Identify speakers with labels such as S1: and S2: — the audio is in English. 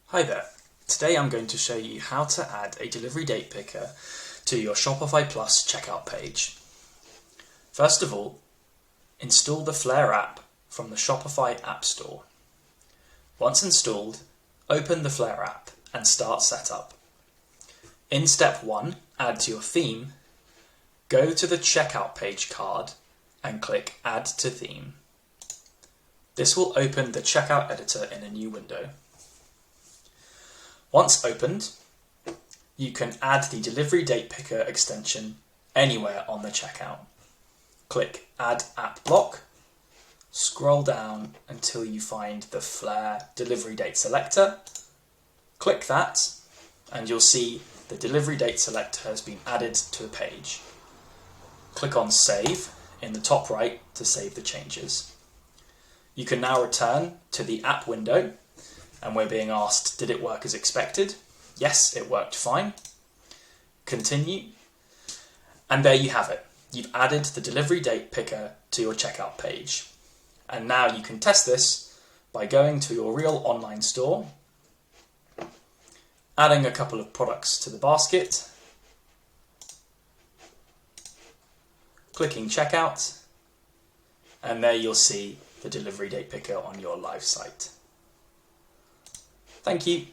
S1: Hi there. Today I'm going to show you how to add a delivery date picker to your Shopify Plus checkout page. First of all, install the Flare app from the Shopify App Store. Once installed, open the Flare app and start setup. In step 1, add to your theme, go to the checkout page card and click Add to Theme. This will open the checkout editor in a new window. Once opened, you can add the delivery date picker extension anywhere on the checkout. Click Add App Block, scroll down until you find the Flare delivery date selector, click that, and you'll see the delivery date selector has been added to the page. Click on Save in the top right to save the changes. You can now return to the app window, and we're being asked, did it work as expected? Yes, it worked fine. Continue. And there you have it. You've added the delivery date picker to your checkout page. And now you can test this by going to your real online store, adding a couple of products to the basket, clicking checkout, and there you'll see the delivery date picker on your live site. Thank you.